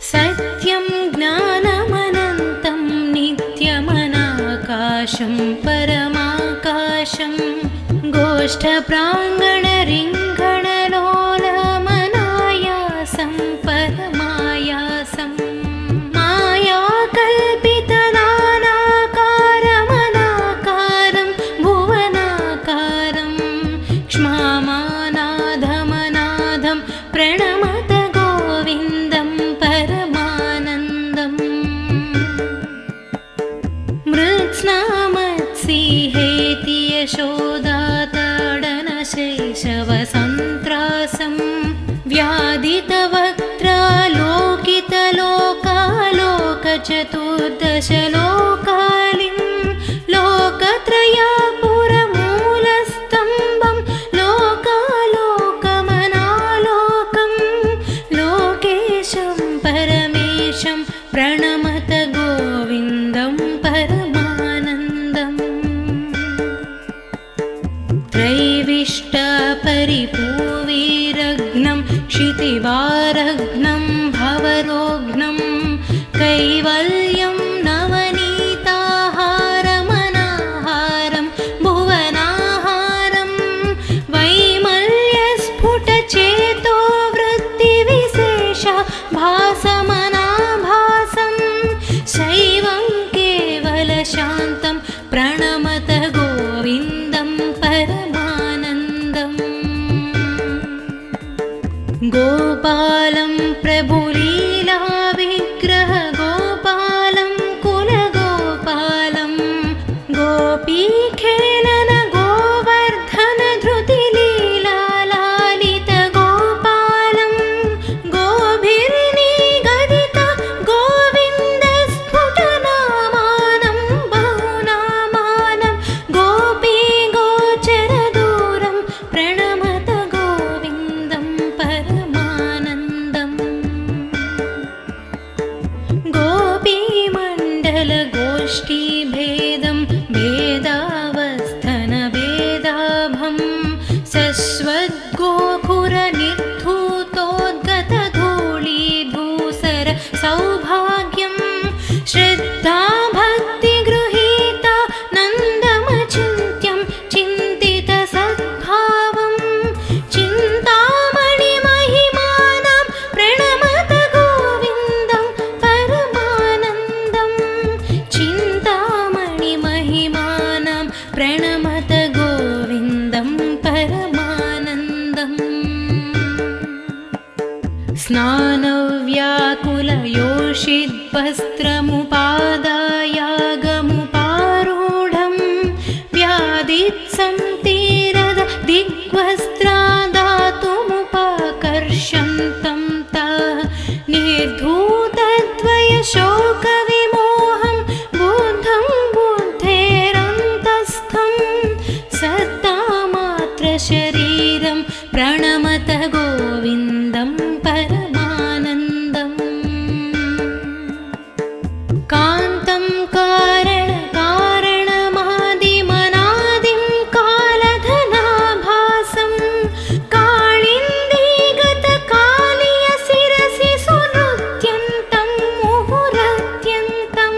सत्यं ज्ञानमनन्तं नित्यमनाकाशं परमाकाशं गोष्ठप्राङ्गणरिङ्गणलोलमनायासं परमायासं मायाकल्पितनानाकारमनाकारं भुवनाकारं क्ष्मामानाधमनाधं प्रणमत गोविन्दं परमानन्दम् मृत्स्नामत्सिहेति यशोदाताडनशैशवसन्त्रासं व्याधितवक्त्रालोकितलोकालोकचतुर्दशलोकालिं लोकत्रयापुरमूलस्तम्भं लोकालोकमनालोकं लोकेशं परमेशं प्रणमत गोविन्दं परमानन्दम् त्रैविष्टपरिपूविरग्नं क्षितिवारघ्नं भवरोघ्नं कैवल्यं नवनीताहारमनाहारं भुवनाहारं वैमल्यस्फुटचेतो वृत्तिविशेष भासमनाभासं शैवं केवलशान्तं प्रणमत गोविन्दं परमानन्दम् गोपालं प्रभुलीलाविग्रह गोपालं कुलगोपालं गोपीखेलन गोवर्धन धृतिलीलालालित गोपालं गोभिर्निगदित गोविन्दस्फुटनामानं बहुनामानं गोपीगोचरदूरं प्रणमत गोविन्दं परमानन्दम् गोपीमण्डलगोष्ठीभेदं भेदावस्थनभेदाभं शश्वद्गोखुरनिर्धूतोद्गतधूलीधूसर सौभाग्यं श्रद्धाभक्तिगृहीता नन्दमचिन्त्यं चिन्तितसद्भावं चिन्तामणिमहिमानां प्रणमत गोविन्दं परमानन्दम् चिन्तामणिमहिमानां प्रणमत गोविन्दं परमानन्दम् स्नानव्याकुलयोषिद्वस्त्रमुपादायागमुपारूढं व्याधित्संतीरद दिग्वस्त्रादातुमुपाकर्षन्तं तः निर्धूतद्वयशोकविमोहं बुद्धं बुद्धेरन्तस्थं सत्तामात्रशरीरं प्रणमत गोविन्दं परमानन्दम् कान्तं कारणकारणमादिमनादिं कालधनाभासं काळिन्दीगतकालीयशिरसि सुनृत्यन्तं मुहुरत्यन्तं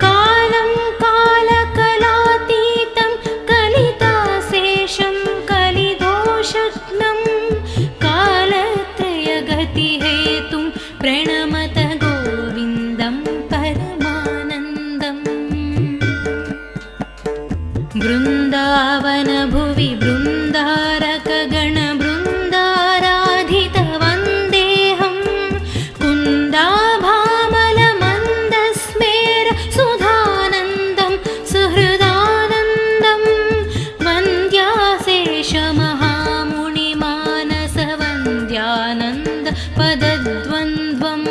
कालं कालकलातीतं कलिताशेषं कलिदोषघ्नं कालत्रयगतिहेतुं प्रणमत गोविन्दं परमानन्दम् वृन्दावनभुवि बृन्दारकगणबृन्दाराधितवन्देहं कुन्दाभामलमन्दस्मेर सुधानन्दं सुहृदानन्दं वन्द्याशेषमहामुनिमानसवन्द्यानन्द पदद्वन्द्वं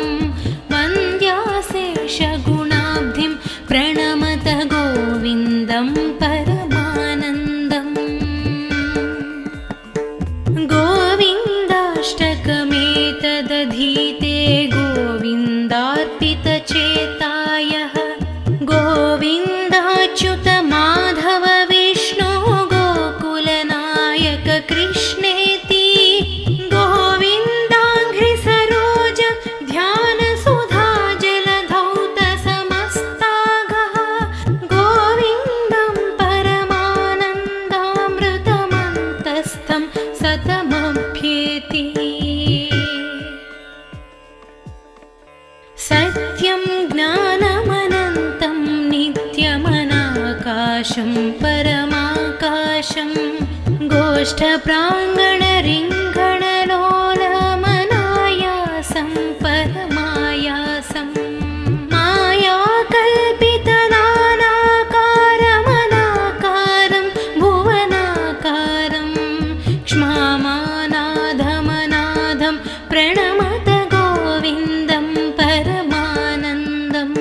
वन्द्याशेषगुणाब्धिं प्रणमत गोविन्दं परमानन्दम् सत्यं ज्ञानमनन्तं नित्यमनाकाशं परमाकाशं गोष्ठप्राङ्गणरिङ्गणलोलमनायासं परमायासं मायाकल्पितनानाकारमनाकारं भुवनाकारं क्ष्मामानाधमनाधं प्रणमत गोविन्दं परमानन्दम्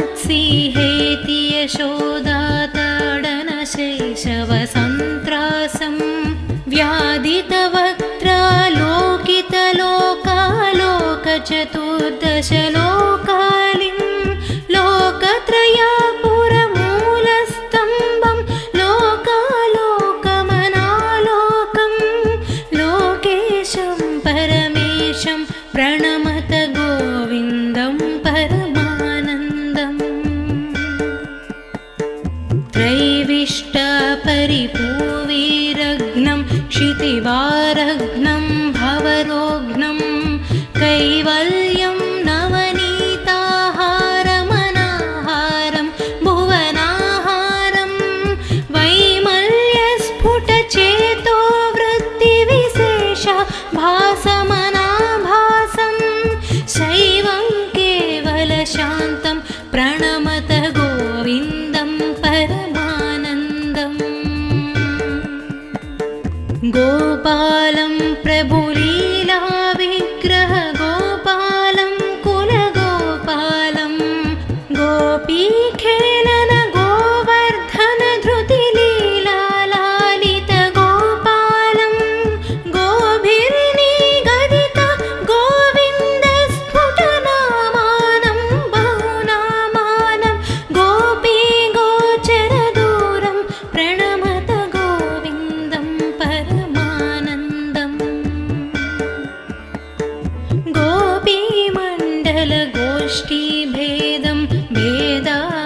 मृत्स्नामत्सिहेति यशोदाताडनशैशवसन्त्रासं व्याधितवक्त्रालोकितलोकालोकचतुर्दशलोकालिं लोकत्रयापुरमूलस्तम्भं लोकालोकमनालोकं लोकेशं परमेशं प्रणमत गोविन्दं परमानन्दम् त्रैविष्टपरिपूविरग्नं क्षितिवारघ्नं भवरोघ्नं कैवल्यं नवनीताहारमनाहारं भुवनाहारं वैमल्यस्फुटचेतो वृत्तिविशेष भासमनाभासं शैवं केवलशान्तं प्रणमत गोविन्दं परमानन्दम् गोपालं प्रभुलीलाविग्रह गोपालं कुलगोपालं गोपीखेलन गोवर्धन धृतिलीलालालित गोपालं गोभिर्निगदित गोविन्दस्फुटनामानं बहुनामानं गोपीगोचरदूरं प्रणमत गोविन्दं परमानन्दम् गोपीमण्डलगोष्ठीभेदं भेदावस्थनभेदाभं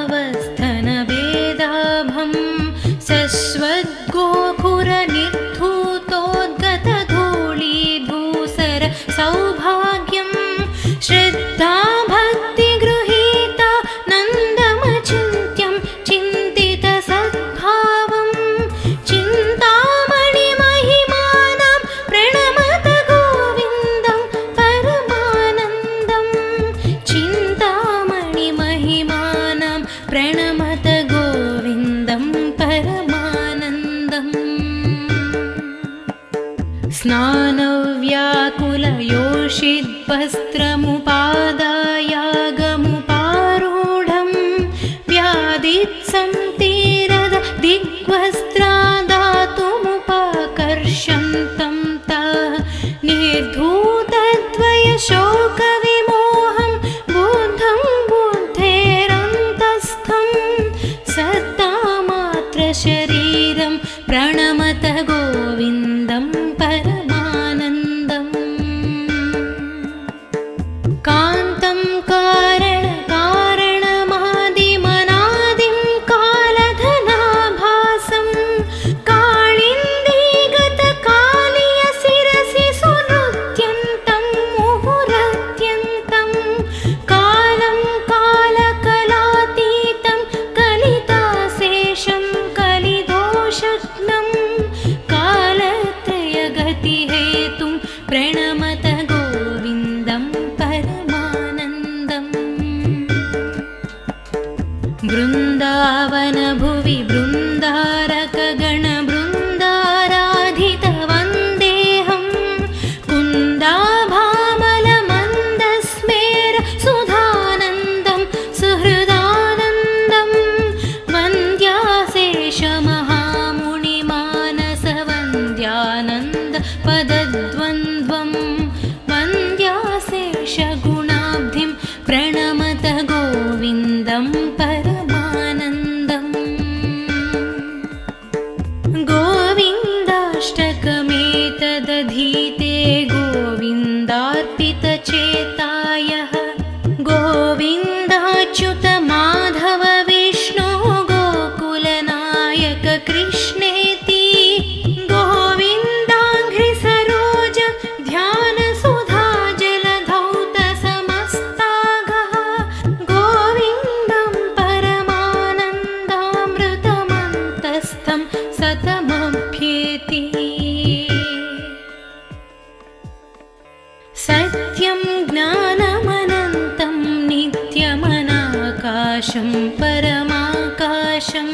शश्वद्गोखुरनिर्धूतोद्गतधूलीधूसर सौभाग्यं श्रद्धाभक्तिगृहीता नन्दमचिन्त्यं चिन्तितसद्भावं चिन्तामणिमहिमानां प्रणमत गोविन्दं परमानन्दम् चिन्तामणिमहिमानां प्रणमत गोविन्दं परमानन्दम् स्नानव्याकुलयोषिद्वस्त्रमुपादायागमुपारूढं व्याधित्संतीरद दिग्वस्त्रादातुमुपाकर्षन्तं तः निर्धूतद्वयशोकविमोहं बुद्धं बुद्धेरन्तस्थं सत्तामात्रशरीरं प्रणमत गोविन्दं परमानन्दम् कान्तं कारणकारणमादिमनादिं कालधनाभासं काळिन्दीगतकालीयशिरसि सुनृत्यन्तं मुहुरत्यन्तं कालं कालकलातीतं कलिताशेषं कलिदोषघ्नं कालत्रयगतिहेतुं प्रणमत गोविन्दं परमानन्दम् वृन्दावनभुवि बृन्दारकगणबृन्दाराधितवन्देहं कुन्दाभामलमन्दस्मेर सुधानन्दं सुहृदानन्दं वन्द्याशेषमहामुनिमानसवन्द्यानन्द पदद्वन्द्वं वन्द्याशेषगुणाब्धिं प्रणमत गोविन्दं परमानन्दम् सत्यं ज्ञानमनन्तं नित्यमनाकाशं परमाकाशं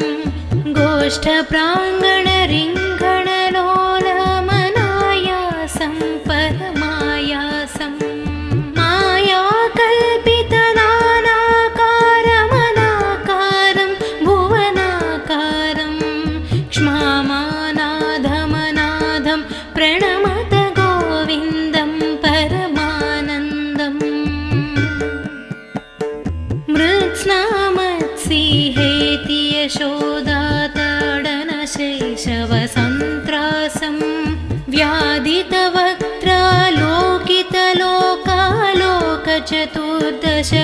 गोष्ठप्राङ्गणरिङ्गणलोलमनायासं परमायासं मायाकल्पितनानाकारमनाकारं भुवनाकारं क्ष्मामानाधमनाधं प्रणमत गोविन्दं परमानन्दम् मृत्स्नामत्सिहेति यशोदाताडनशैशवसन्त्रासं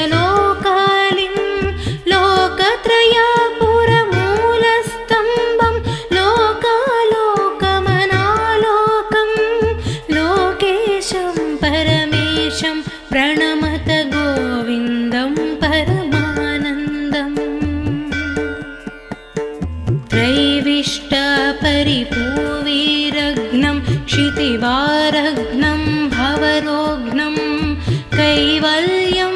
व्याधितवक्त्रालोकितलोकालोकचतुर्दशलोकालिं लोकत्रयापुरमूलस्तम्भं लोकालोकमनालोकं लोकेशं परमेशं प्रणमत गोविन्दं परमानन्दम् त्रैविष्टपरिपूविरग्नं क्षितिवारघ्नं भवरोघ्नं कैवल्यं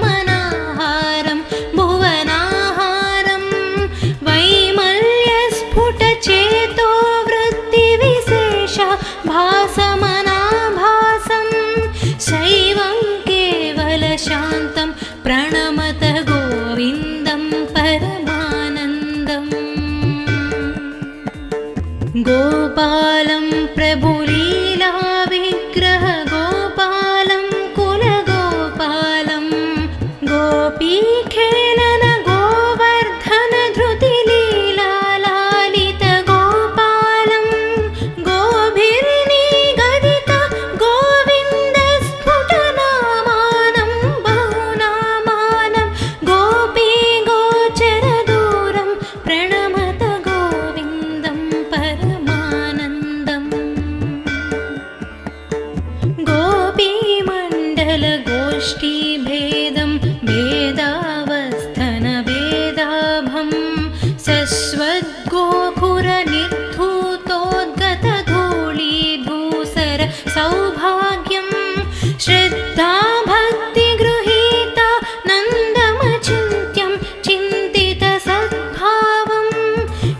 नवनीताहारमनाहारं भुवनाहारं वैमल्यस्फुटचेतो वृत्तिविशेष भासमनाभासं शैवं केवलशान्तं प्रणमत गोविन्दं परमानन्दम् गोपालं प्रभुलीलाविग्रह गोपालं कुलगोपालं गोपीखेलन गोवर्धन धृतिलीलालालित गोपालं गोभिर्निगदित गोविन्दस्फुटनामानं बहुनामानं गोपीगोचरदूरं प्रणमत गोविन्दं परमानन्दम् गोपीमण्डलगोष्ठीभेदं भेदावस्थनभेदाभं शश्वद्गोखुरनिर्धूतोद्गतधूलीधूसर सौभाग्यं श्रद्धाभक्तिगृहीता नन्दमचिन्त्यं चिन्तितसद्भावं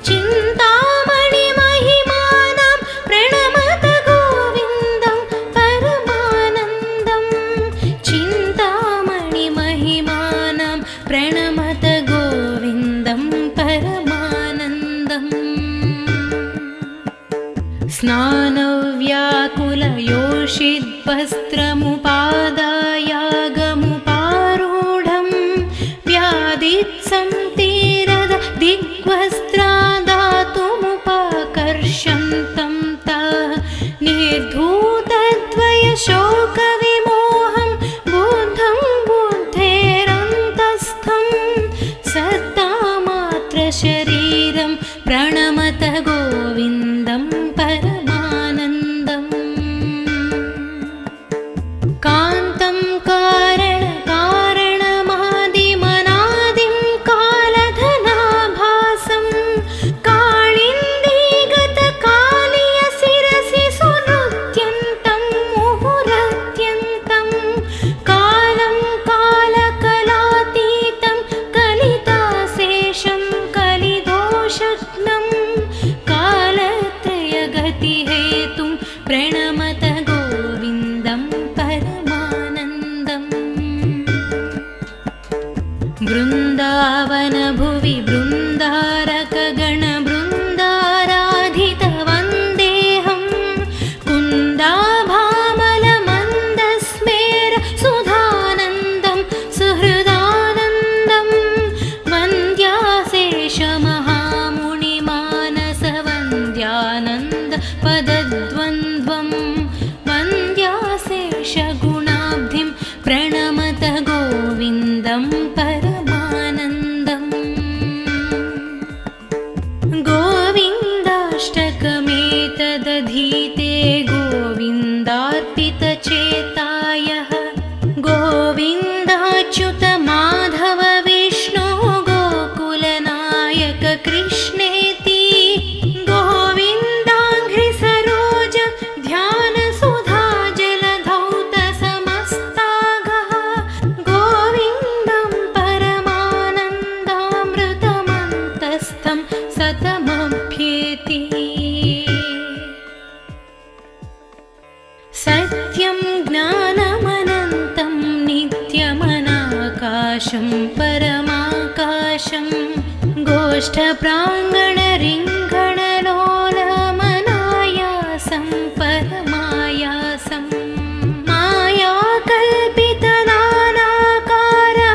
चिन्तामणिमहिमानां प्रणमत गोविन्दं परमानन्दम् चिन्तामणिमहिमानां प्रणमत गोविन्दं परमानन्दम् स्नानव्याकुलयोषिद्वस्त्रमुपादायागमुपारूढं व्याधित्संतीरद दिग्वस्त्रादातुमुपाकर्षन्तं तः निर्धूतद्वयशोकविमोहं बुद्धं बुद्धेरन्तस्थं सत्तामात्रशरीरं प्रणमत गोविन्दं परमानन्दम् कान्तं कारणकारणमादिमनादिं कालधनाभासं काळिन्दीगतकालीयशिरसि सुनृत्यन्तं मुहुरत्यन्तं कालं कालकलातीतं कलिताशेषं कलिदोषघ्नं कालत्रयगतिहेतुं प्रणमत गोविन्दं परमानन्दम् वृन्दावनभुवि बृन्दारकगणबृन्दाराधितवन्देहं कुन्दाभामलमन्दस्मेर सुधानन्दं सुहृदानन्दं वन्द्याशेषमहामुनिमानसवन्द्यानन्द पदद्वन्द्वं वन्द्याशेषगुणाब्धिं प्रणमत गोविन्दं परमानन्दम् गोविन्दाष्टकमेतदधीते गोविन्दार्पितचेतायः गोविन्दाच्युत माधव विष्णु गोकुलनायक कृष्णेति गोविन्दाङ्घ्रिसरोज ध्यानसुधा सत्यं ज्ञानमनन्तं नित्यमनाकाशं परमाकाशं गोष्ठप्राङ्गणरिङ्गणलोलमनायासं परमायासं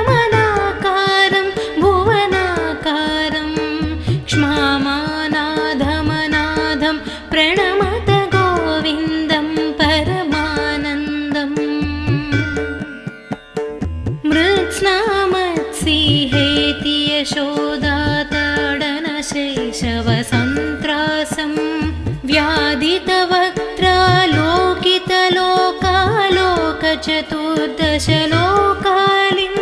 मायाकल्पितनानाकारमनाकारं भुवनाकारं क्ष्मामानाधमनाधं प्रणमत गोविन्दं परमानन्दम् मृत्स्नामत्सिहेति यशोदाताडनशैशवसन्त्रासं व्याधितवक्त्रालोकितलोकालोकचतुर्दशलोकालिं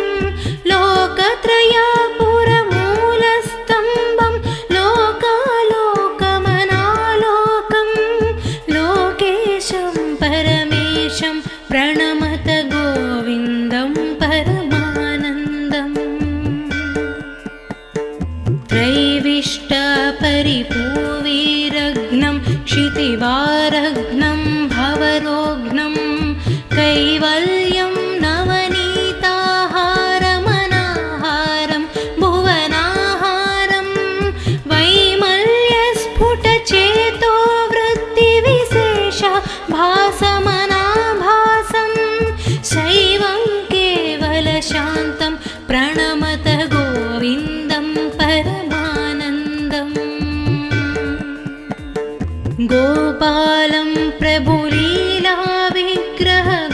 लोकत्रयापुरमूलस्तम्भं लोकालोकमनालोकं लोकेशं परमेशं प्रणमत गोविन्दं परमानन्दम् त्रैविष्टपरिपूविरग्नं क्षितिवारघ्नं भवरोघ्नं कैवल्यं नवनीताहारमनाहारं भुवनाहारं वैमल्यस्फुटचेतो वृत्तिविशेष भासमनाभासं शैवं केवलशान्तं प्रणमत गोविन्दं परमानन्दम् गोपालं प्रभुलीलाविग्रह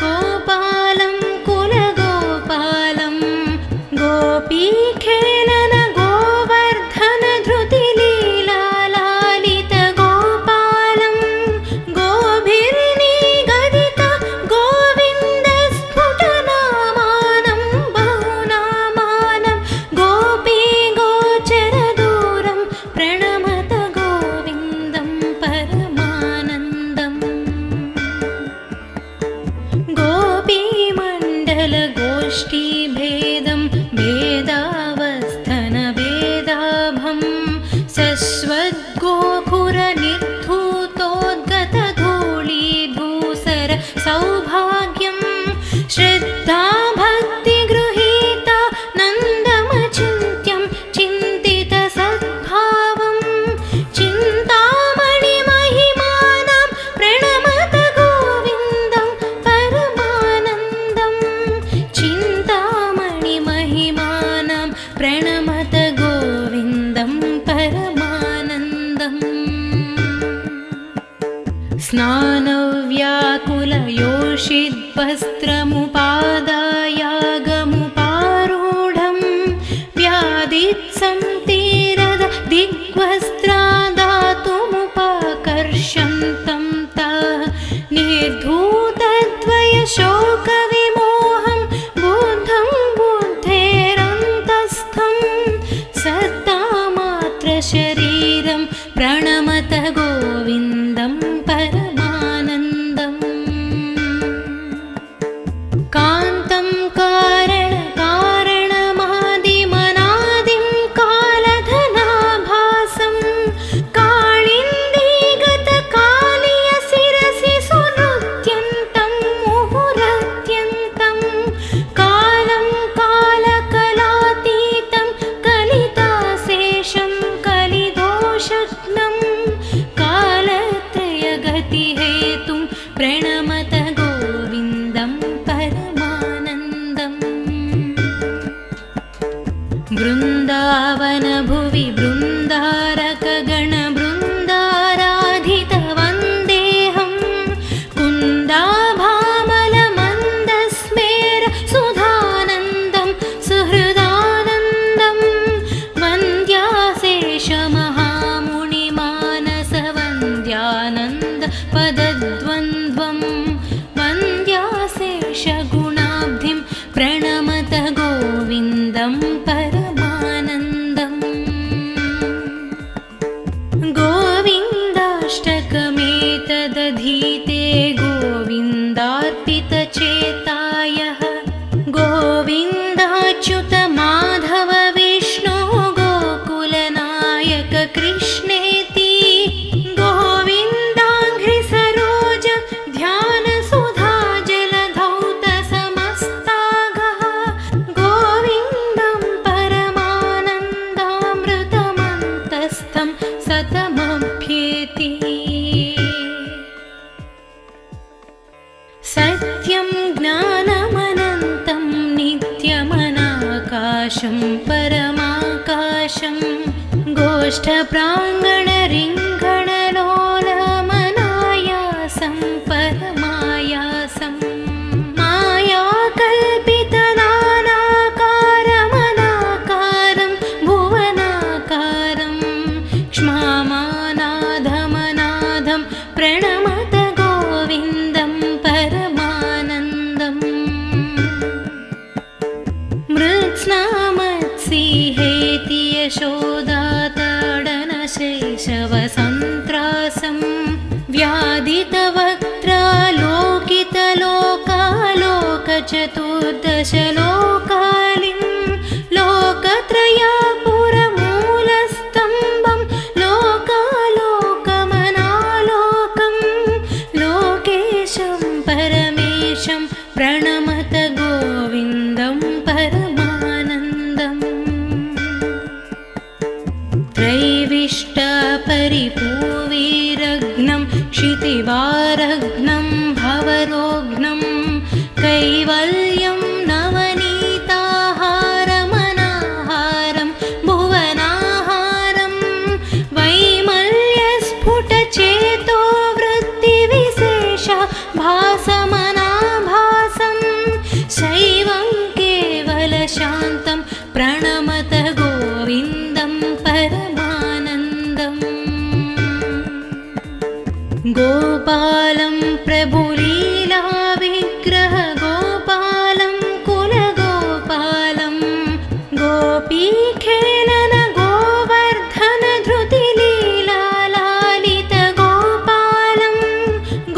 गोपालं कुलगोपालं गोपीखेलन गोवर्धन धृतिलीलालालित गोपालं गोभिर्निगदित गोविन्दस्फुटनामानं बहुनामानं गोपीगोचरदूरं प्रणमत गोविन्दं परमानन्दम् गोपीमण्डलगोष्ठीभेदं भेदावस्थनभेदाभं शश्वद्गोखुरनिर्धूतोद्गतधूलीधूसर सौभाग्यं श्रद्धाभक्तिगृहीता नन्दमचिन्त्यं चिन्तितसद्भावं चिन्तामणिमहिमानां प्रणमत गोविन्दं परमानन्दम् चिन्तामणिमहिमानां प्रणमत गोविन्दं परमानन्दम् स्नानव्याकुलयोषिद्वस्त्रमुपादायागमुपारूढं व्याधित्संतीरद दिग्वस्त्रादातुमुपाकर्षन्तं तः निर्धूतद्वयशोकविमोहं बुद्धं बुद्धेरन्तस्थं सत्तामात्रशरीरं प्रणमत गोविन्दं परमानन्दम् कान्तं कारणकारणमादिमनादिं कालधनाभासं काळिन्दीगतकालीयशिरसि सुनृत्यन्तं मुहुरत्यन्तं कालं कालकलातीतं कलिताशेषं कलिदोषघ्नं कालत्रयगतिहेतुं प्रणमत गोविन्दं परमानन्दम् वृन्दावनभुवि बृन्दारकगणबृन्दाराधितवन्देहं कुन्दाभामलमन्दस्मेर सुधानन्दं सुहृदानन्दं वन्द्याशेषमहामुनिमानसवन्द्यानन्द पदद्वन्द्वं वन्द्याशेषगुणाब्धिं प्रणमत गोविन्दं परमानन्दम् गोविन्दाष्टकमेतदधीते गोविन्दार्पितचेतायः गोविन्दाच्युत माधव विष्णु गोकुलनायक कृष्णेति गोविन्दाङ्घ्रिसरोज ध्यानसुधा सत्यं ज्ञानमनन्तं नित्यमनाकाशं परमाकाशं गोष्ठप्राङ्गणरिङ्गणलोलमनायासं परमायासं मायाकल्पितनानाकारमनाकारं भुवनाकारं क्ष्मामानाधमनाधं प्रणमत गोविन्दं परमानन्दम् मृत्स्नामत्सिहेति यशोदाताडनशैशवसन्त्रासं व्याधितवक्त्रालोकितलोकालोकचतुर्दशलोकालिं लोकत्रयापुरमूलस्तम्भं लोकालोकमनालोकं लोकेशं परमेशं प्रणमत गोविन्दं परमानन्दम् त्रैविष्टपरिपूविरग्नं क्षितिवारघ्नं भवरोघ्नं कैवल्यं नवनीताहारमनाहारं भुवनाहारं वैमल्यस्फुटचेतो वृत्तिविशेष भासमनाभासं शैवं केवलशान्तं प्रणमत गोविन्दं परमानन्दम् गोपालं प्रभुलीलाविग्रह गोपालं कुलगोपालं गोपीखेलन गोवर्धन धृतिलीलालालित गोपालं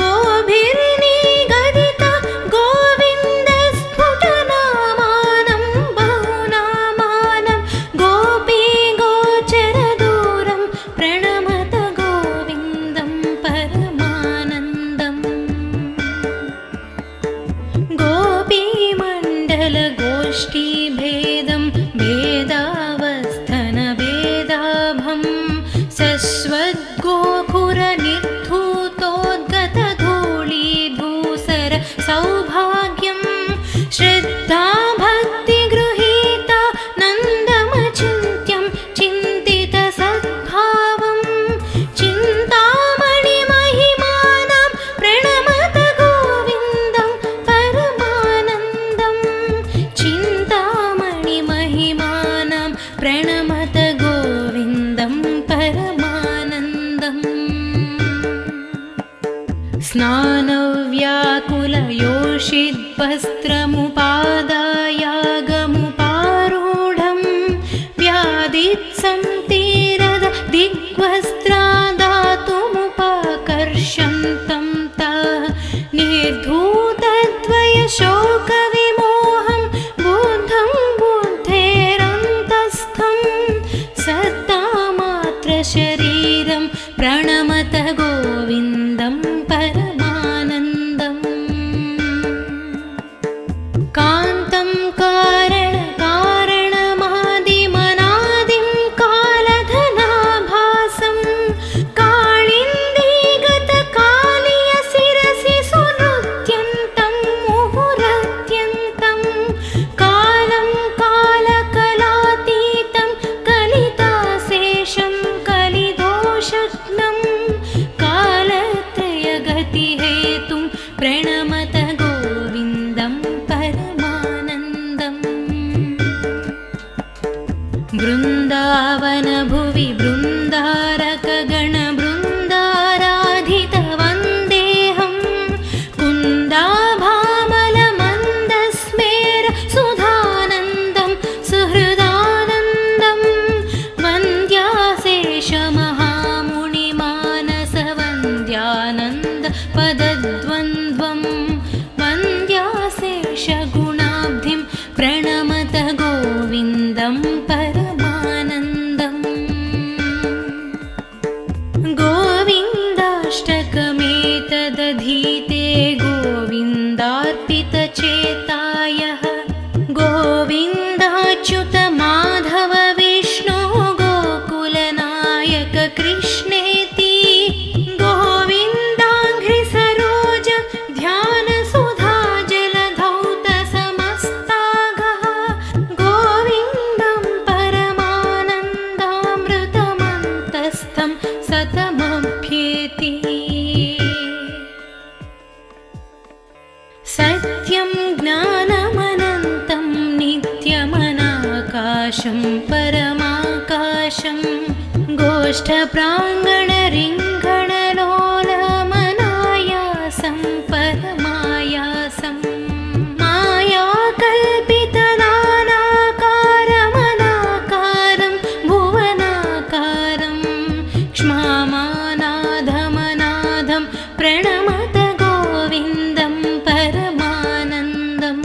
गोभिर्निगदित गोविन्दस्फुटनामानं बहुनामानं गोपीगोचरदूरं प्रणमत गोविन्दं परमानन्दम् गोपीमण्डलगोष्ठीभेदं भेदावस्थनभेदाभं शश्वद्गोखुरनिर्धूतोद्गतधूलीधूसर सौभाग्यं श्रद्धाभक्तिगृहीता नन्दमचिन्त्यं चिन्तितसद्भावं चिन्तामणिमहिमानां प्रणमत गोविन्दं परमानन्दम् चिन्तामणिमहिमानां प्रणमत गोविन्दं परमानन्दम् स्नानव्याकुलयोषिद्वस्त्रमुपादायागमुपारूढं व्याधित्संतीरद दिग्वस्त्रादातुमुपाकर्षन्तं तः निर्धूतद्वयशोकविमोहं बुद्धं बुद्धेरन्तस्थं सत्तामात्रशरीरं प्रणमत गोविन्दं परमानन्दम् कान्तं कारणकारणमादिमनादिं कालधनाभासं काळिन्दीगतकालीयशिरसि सुनृत्यन्तं मुहुरत्यन्तं कालं कालकलातीतं कलिताशेषं कलिदोषघ्नं कालत्रयगतिहेतुं प्रणमत गोविन्दं परमानन्दम् वृन्दावनभुवि बृन्दारकगणबृन्दाराधितवन्देहं कुन्दाभामलमन्दस्मेर सुधानन्दं सुहृदानन्दं वन्द्याशेषमहामुनिमानसवन्द्यानन्द पदद्वन्द्वं वन्द्याशेषगुणाब्धिं प्रणमत गोविन्दं परमानन्दम् गोविन्दाष्टकमेतदधीते गोविन्दार्पितचेतायः गोविन्दाच्युत माधव विष्णु गोकुलनायक कृष्णेति गोविन्दाङ्घ्रिसरोज ध्यानसुधा आकाशं परमाकाशं गोष्ठप्राङ्गणरिङ्गणलोलमनायासं परमायासं मायाकल्पितनानाकारमनाकारं भुवनाकारं क्ष्मामानाधमनाधं प्रणमत गोविन्दं परमानन्दम्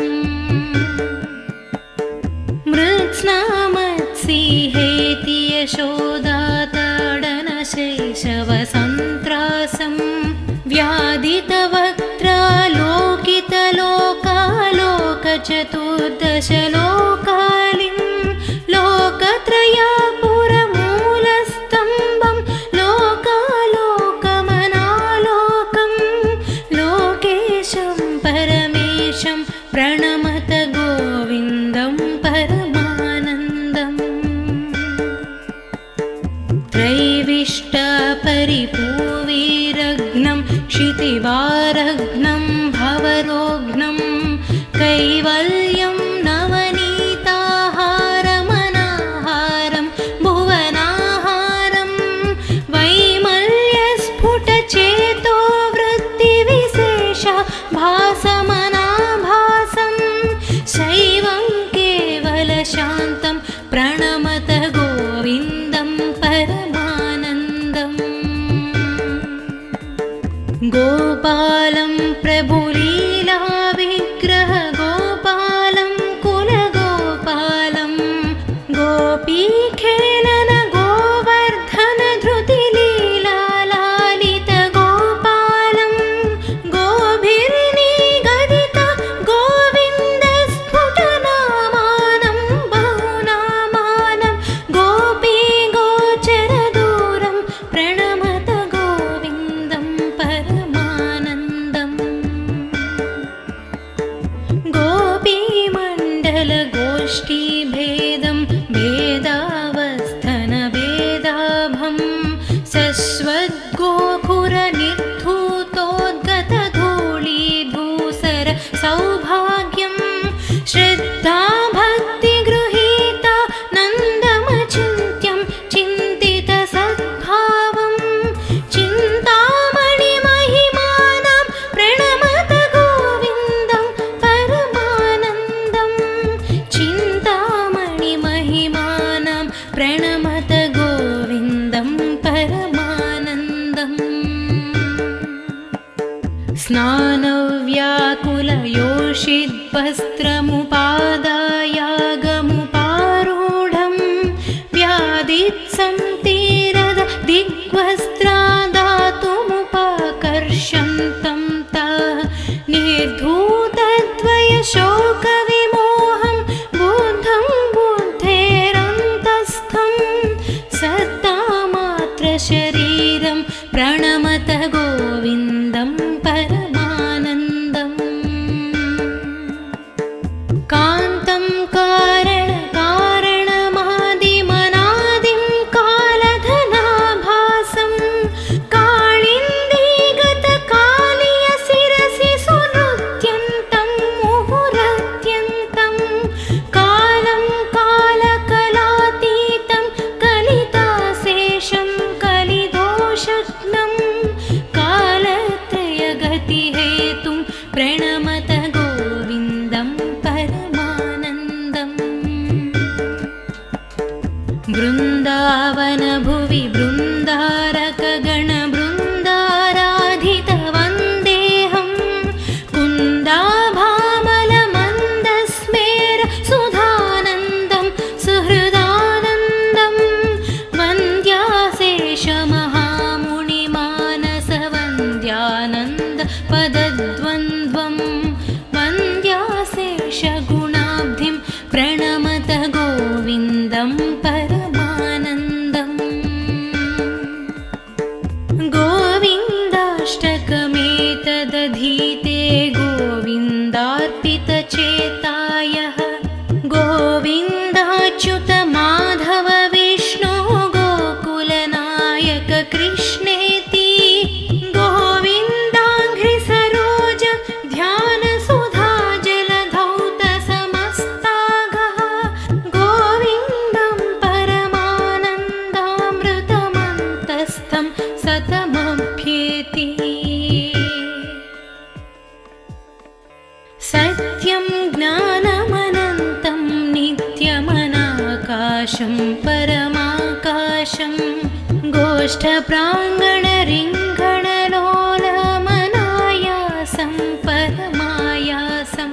मृत्स्नामत्सिहेति यशोदाताडनशैशवसन्त्रासं व्याधितवक्त्रालोकितलोकालोकचतुर्दशलोकालिं लोकत्रयापुरमूलस्तम्भं लोकालोकमनालोकं लोकेशं परमेशं प्रणमत गोविन्दं परमानन्दम् त्रैविष्टपरिपूविरग्नं क्षितिवारघ्नं भवरोघ्नं कैवल्यं नवनीताहारमनाहारं भुवनाहारं वैमल्यस्फुटचेतो वृत्तिविशेष भासमनाभासं शैवं केवलशान्तं प्रणमत गोविन्दं परमानन्दम् गोपालं प्रभुलीलाविग्रह गोपालं कुलगोपालं गोपीखेलन गोवर्धन धृतिलीलालालित गोपालं गोभिर्निगदित गोविन्दस्फुटनामानं बहुनामानं गोपीगोचरदूरं प्रणमत गोविन्दं परमानन्दम् गोपीमण्डलगोष्ठीभेदं भेदावस्थनभेदाभं शश्वद्गोखुरनिर्धूतोद्गतधूलीधूसर सौभाग्यं श्रद्धाभक्तिगृहीता नन्दमचिन्त्यं चिन्तितसद्भावं चिन्तामणिमहिमानां प्रणमत गोविन्दं परमानन्दम् चिन्तामणिमहिमानां प्रणमत गोविन्दं परमानन्दम् स्नानव्याकुलयोषिद्वस्त्रमुपादायागमुपारूढं व्याधित्संतीरद दिग्वस्त्रादातुमुपाकर्षन्तं ताः निर्धूतद्वयशोकविमोहं बुद्धं बुद्धेरन्तस्थं सत्तामात्रशरीरं प्रणमत गोविन्दं परमानन्दम् कान्तं कारणकारणमादिमनादिं कालधनाभासं काळिन्दीगतकालीयशिरसि सुनृत्यन्तं मुहुरत्यन्तं कालं कालकलातीतं कलिताशेषं कलिदोषघ्नं कालत्रयगतिहेतुं प्रणमत गोविन्दं परमानन्दम् वृन्दावनभुवि बृन्दारकगणबृन्दाराधितवन्देहं कुन्दाभामलमन्दस्मेर सुधानन्दं सुहृदानन्दं वन्द्याशेषमहामुनिमानसवन्द्यानन्द पदद्वन्द्वं वन्द्याशेषगुणाब्धिं प्रणमत गोविन्दं परमानन्दम् गोविन्दाष्टकमेतदधीते गोविन्दार्पितचेतायः गोविन्दाच्युत माधव विष्णु गोकुलनायक कृष्णेति गोविन्दाङ्घ्रिसरोज ध्यानसुधा जलधौत समस्ताघः गोविन्द आकाशं परमाकाशं गोष्ठप्राङ्गणरिङ्गणलोलमनायासं परमायासं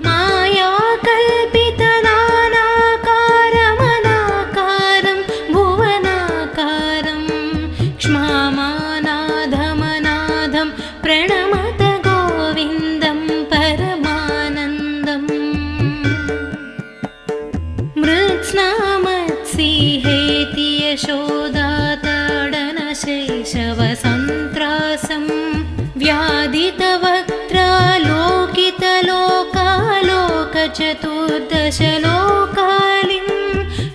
मायाकल्पितनानाकारमनाकारं भुवनाकारं क्ष्मामानाधमनाधं प्रणमत गोविन्दं परमानन्दम् मृत्स्नामत्सिहेति यशोदाताडनशैशवसन्त्रासं व्याधितवक्त्रालोकितलोकालोकचतुर्दशलोकालिं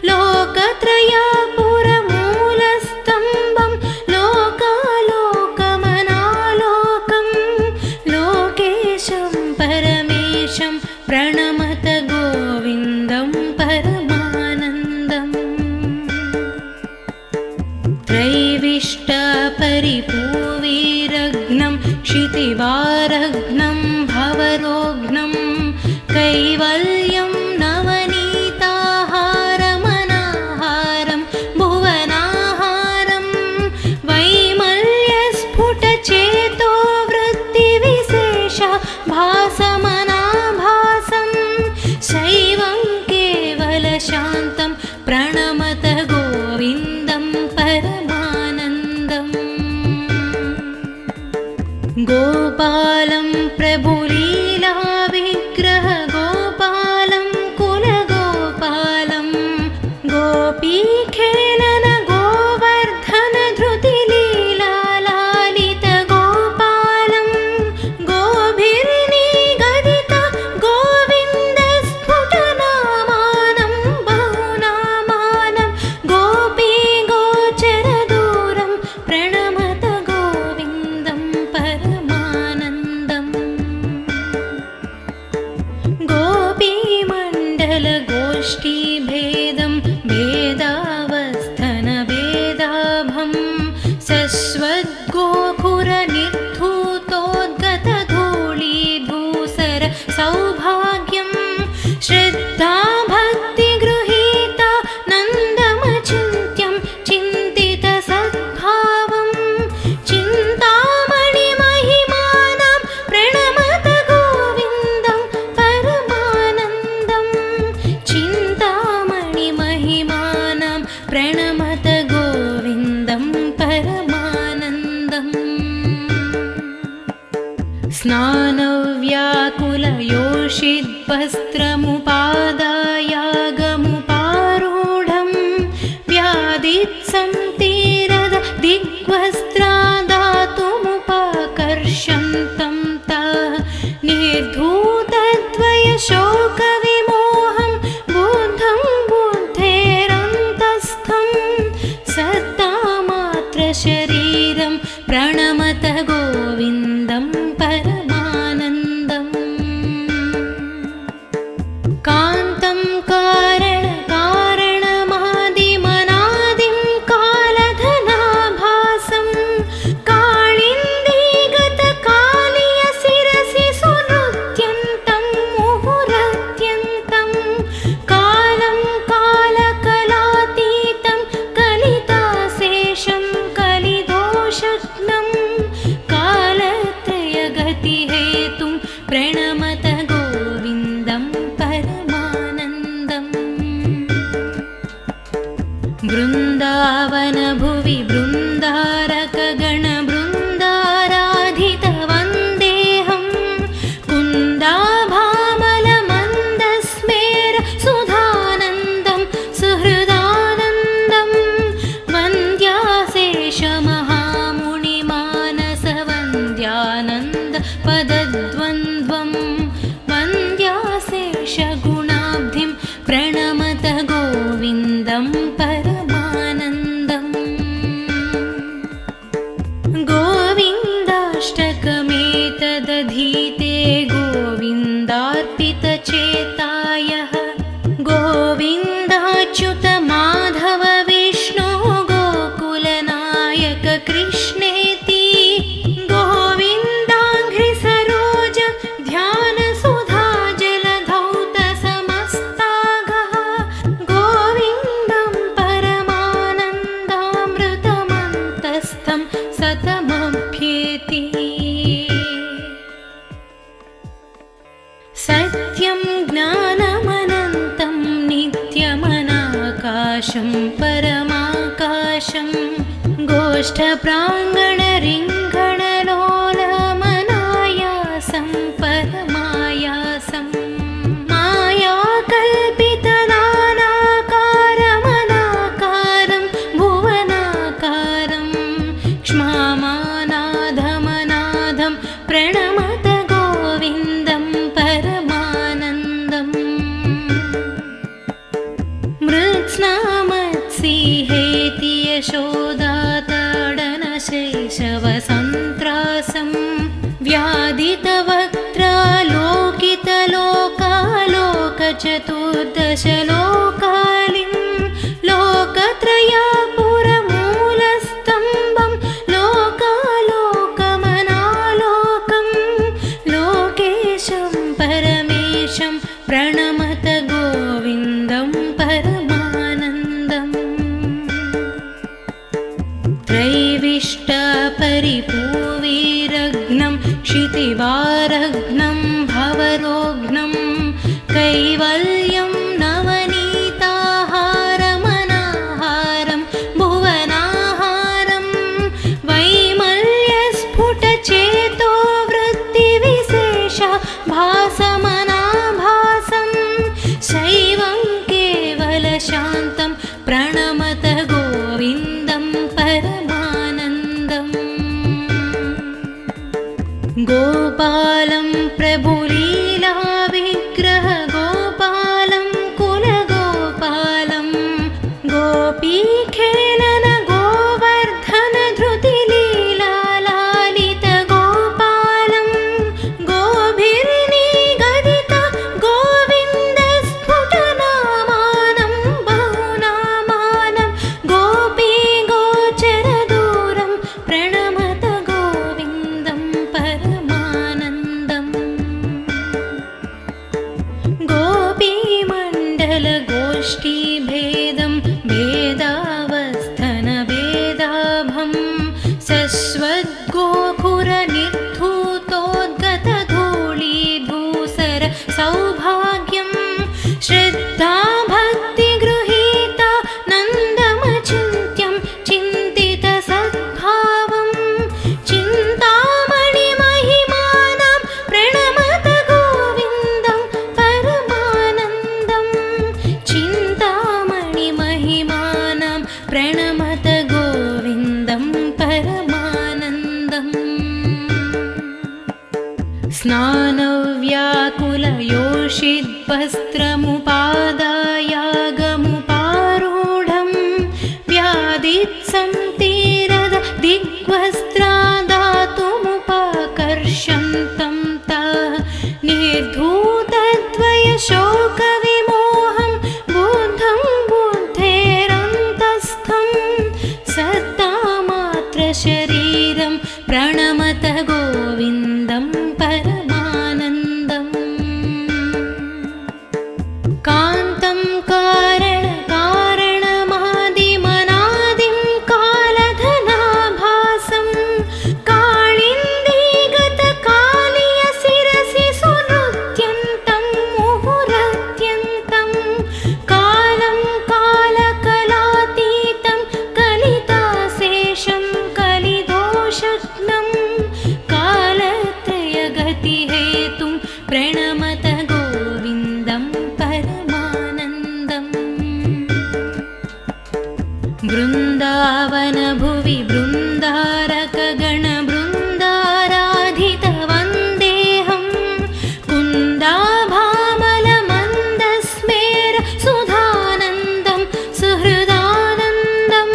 लोकत्रयापुरमूलस्तम्भं लोकालोकमनालोकं लोकेशं परमेशं प्रणमत गोविन्दं परमानन्दम् त्रैविष्टपरिपूविरग्नं क्षितिवारघ्नं भवरोघ्नं कैवल्यं नवनीताहारमनाहारं भुवनाहारं वैमल्यस्फुटचेतो वृत्तिविशेष भासमनाभासं शैवं केवलशान्तं प्रणमत गोविन्दं परमानन्दम् गोपालं प्रभुलीलाविग्रह गोपालं कुलगोपालं गोपीखेलन गोवर्धन धृतिलीलालालित गोपालं गोभिर्निगदित गोविन्दस्फुटनामानं बहुनामानं गोपीगोचरदूरं प्रणमत गोविन्दं परमानन्दम् गोपीमण्डलगोष्ठीभेदं भेदावस्थनभेदाभं शश्वद्गोखुरनिर्धूतोद्गतधूलीधूसर सौभाग्यं श्रद्धाभक्तिगृहीता नन्दमचिन्त्यं चिन्तितसद्भावं चिन्तामणिमहिमानां प्रणमत गोविन्दं परमानन्दम् चिन्तामणिमहिमानां प्रणमत गोविन्दं परमानन्दम् स्नानव्याकुलयोषिद्वस्त्रमुपादायागमुपारूढं व्याधित्संतीरद दिग्वस्त्रादातुमुपाकर्षन्तं तः निर्धूतद्वयशोकविमोहं बुद्धं बुद्धेरन्तस्थं सत्तामात्रशरीरं प्रणमत गोविन्दं परमानन्दम् कान्तं कारणकारणमादिमनादिं कालधनाभासं काळिन्दीगतकालीयशिरसि सुनृत्यन्तं मुहुरत्यन्तं कालं कालकलातीतं कलिताशेषं कलिदोषघ्नं कालत्रयगतिहेतुं प्रणमत गोविन्दं परमानन्दम् वृन्दावनभुवि बृन्दारकगणबृन्दाराधितवन्देहं कुन्दाभामलमन्दस्मेर सुधानन्दं सुहृदानन्दं वन्द्याशेषमहामुनिमानसवन्द्यानन्द पदद्वन्द्वं वन्द्याशेषगुणाब्धिं प्रणमत गोविन्दं परमानन्दम् गोविन्दाष्टकमेतदधीते गोविन्दार्पितचेतायः गोविन्दाच्युत माधव विष्णु गोकुलनायक कृष्णेति गोविन्दाङ्घ्रिसरोज ध्यानसुधा जलधौत सम परमाकाशं परमाकाशं गोष्ठप्राङ्गणरिङ्गणलोलमनायासं परमायासं मायाकल्पितनानाकारमनाकारं भुवनाकारं क्ष्मामानाधमनाधं प्रणमत गोविन्दं परमानन्दम् मृत्स्नामत्सिहेति यशोदाताडनशैशवसन्त्रासं व्याधितवक्त्रालोकितलोकालोकचतुर्दशलोकालिं लोकत्रयापुरमूलस्तम्भं लोकालोकमनालोकं लोकेशं परमेशं प्रणमत गोविन्दं परमानन्दम् त्रैविष्टपरिपूविरग्नं क्षितिवारघ्नं भवरोघ्नं कैवल्यं नवनीताहारमनाहारं भुवनाहारं वैमल्यस्फुटचेतो वृत्तिविशेष भासमनाभासं शैवं केवलशान्तं प्रणमत गोविन्दं परमानन्दम् गोपालं प्रभुलीलाविग्रह गोपालं कुलगोपालं गोपीखेलन गोवर्धन धृतिलीलालालित गोपालं गोभिर्निगदित गोविन्दस्फुटनामानं बहुनामानं गोपीगोचरदूरं प्रणमत गोविन्दं परमानन्दम् गोपीमण्डलगोष्ठीभेदं भेदावस्थनभेदाभं शश्वद्गोखुरनिर्धूतोद्गतधूलीधूसर सौभाग्यं श्रद्धाभक्तिगृहीता नन्दमचिन्त्यं चिन्तितसद्भावं चिन्तामणिमहिमानां प्रणमत गोविन्दं परमानन्दम् चिन्तामणिमहिमानां प्रणमत गोविन्दं परमानन्दम् स्नानव्याकुलयोषिद्वस्त्रमुपादायागमुपारूढं व्याधित्संतीरद दिग्वस्त्रादातुमुपाकर्षन्तं ताः निर्धूतद्वयशोकविमोहं बुद्धं बुद्धेरन्तस्थं सत्तामात्रशरीरं प्रणमत गोविन्दं परमानन्दम् कान्तं कारणकारणमादिमनादिं कालधनाभासं काळिन्दीगतकालीयशिरसि सुनृत्यन्तं मुहुरत्यन्तं कालं कालकलातीतं कलिताशेषं कलिदोषघ्नं कालत्रयगतिहेतुं प्रणमत गोविन्दं परमानन्दम् वृन्दावनभुवि बृन्दारकगणबृन्दाराधितवन्देहं कुन्दाभामलमन्दस्मेर सुधानन्दं सुहृदानन्दं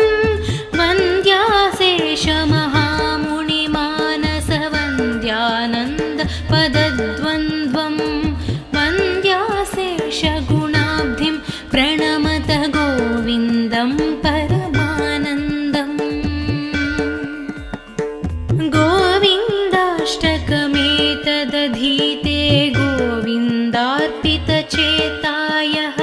वन्द्याशेषमहामुनिमानसवन्द्यानन्द पदद्वन्द्वं वन्द्याशेषगुणाब्धिं प्रणमत गोविन्दं परमानन्दम् गोविन्दाष्टकमेतदधीते गोविन्दार्पितचेतायः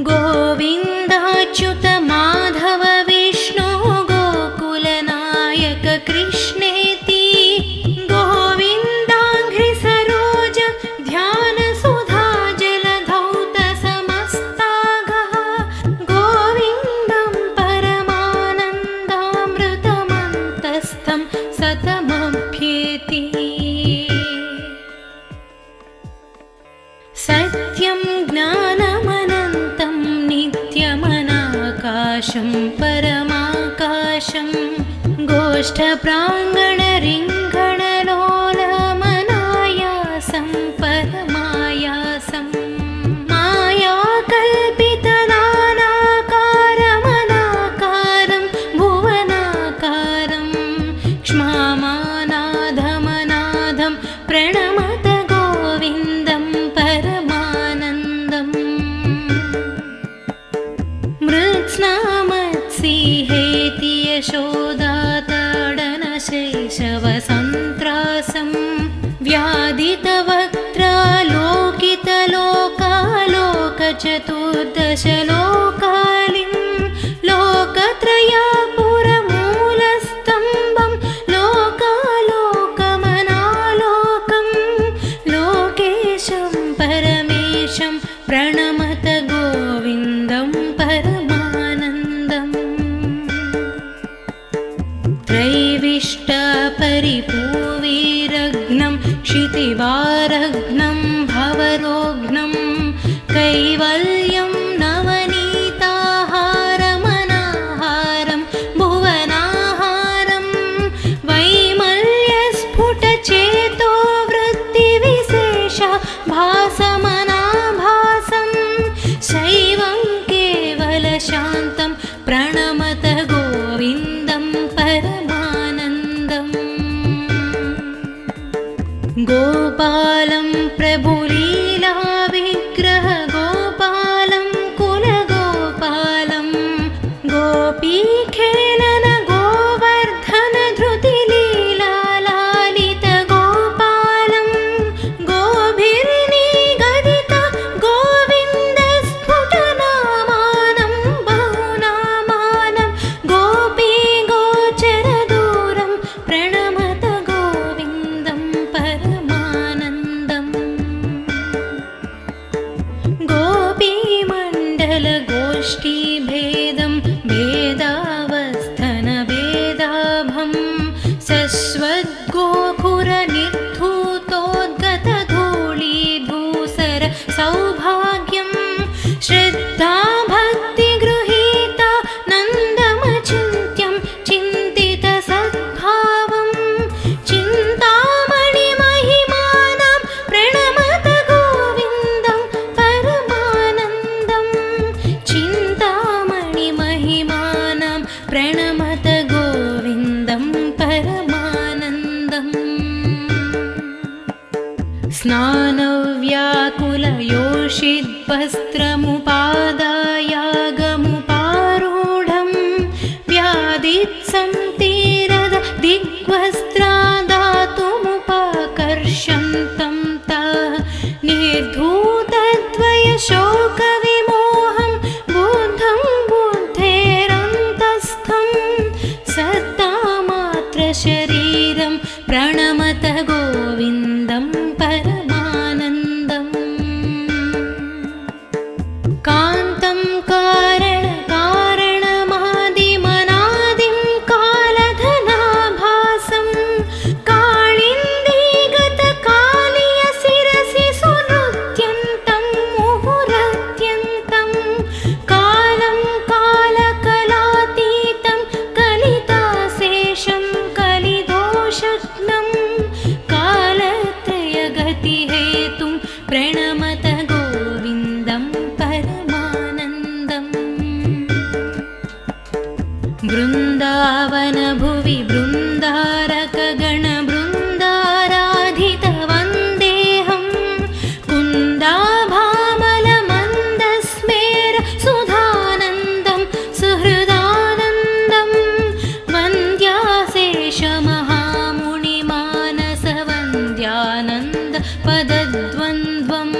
गोविन्दाच्युत माधव विष्णु गोकुलनायक कृष्णेति गोविन्दाङ्घ्रिसरोज ध्यान आकाशं परमाकाशं गोष्ठप्राङ्गणरिङ्गणलोलमनायासं परमायासं मायाकल्पितनानाकारमनाकारं भुवनाकारं क्ष्मामानाधमनाधं प्रणमत गोविन्दं परमानन्दम् मृत्स्नामत्सिहेति यशोदाताडनशैशवसन्त्रासं व्याधितवक्त्रालोकितलोकालोकचतुर्दशलोकालिं लोकत्रयापुरमूलस्तम्भं लोकालोकमनालोकं लोकेशं परमेशं प्रणमत गोविन्दं परमानन्दम् त्रैविष्टपरिपूविरग्नं क्षितिवारघ्नं भवरोघ्नं कैवल्यं नवनीताहारमनाहारं भुवनाहारं वैमल्यस्फुटचेतो वृत्तिविशेष भासमनाभासं शैवं केवलशान्तं प्रणमत गोविन्दं परमानन्दम् गोपालं प्रभुलीलाविग्रह गोपालं कुलगोपालं गोपीखेलन गोवर्धन धृतिलीलालालित गोपालं गोभिर्निगदित गोविन्दस्फुटनामानं बहुनामानं गोपीगोचरदूरं प्रणमत गोविन्दं परमानन्दम् गोपीमण्डलगोष्ठीभेदं भेदावस्थनभेदाभं शश्वद्गोखुरनिर्धूतोद्गतधूलीधूसर सौभाग्यं श्रद्धाभक्तिगृहीता नन्दमचिन्त्यं चिन्तितसद्भावं चिन्तामणिमहिमानां प्रणमत गोविन्दं परमानन्दम् चिन्तामणिमहिमानां प्रणमत गोविन्दं परमानन्दम् स्नानव्याकुलयोषिद्वस्त्रमुपादायागमुपारूढं व्याधित्संतीरद दिग्वस्त्रादातुमुपाकर्षन्तं ताः निर्धूतद्वयशोकविमोहं बुद्धं बुद्धेरन्तस्थं सत्तामात्रशरीरं प्रणमत गोविन्दं परमानन्दम् कान्तं कारणकारणमादिमनादिं कालधनाभासं काळिन्दीगतकालीयशिरसि सुनृत्यन्तं मुहुरत्यन्तं कालं कालकलातीतं कलिताशेषं कलिदोषघ्नं कालत्रयगतिहेतुं प्रणमत गोविन्दं परमानन्दम् वृन्दावनभुवि बृन्दारकगणबृन्दाराधितवन्देहं कुन्दाभामलमन्दस्मेर सुधानन्दं सुहृदानन्दं वन्द्याशेषमहामुनिमानसवन्द्यानन्द पदद्वन्द्वं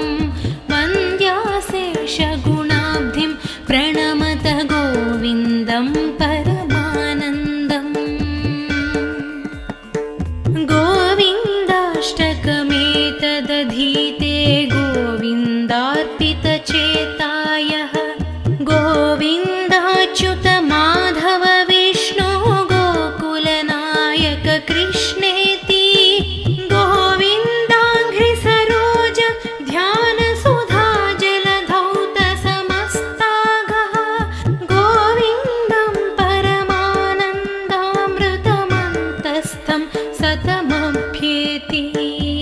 वन्द्याशेषगुणाब्धिं प्रणमत गोविन्दं परमानन्दम् गोविन्दाष्टकमेतदधीते गोविन्दार्पितचेतायः गोविन्दाच्युत माधव विष्णु गोकुलनायक कृष्णेति गोविन्दाङ्घ्रिसरोज ध्यानसुधा जलधौत लभ्येति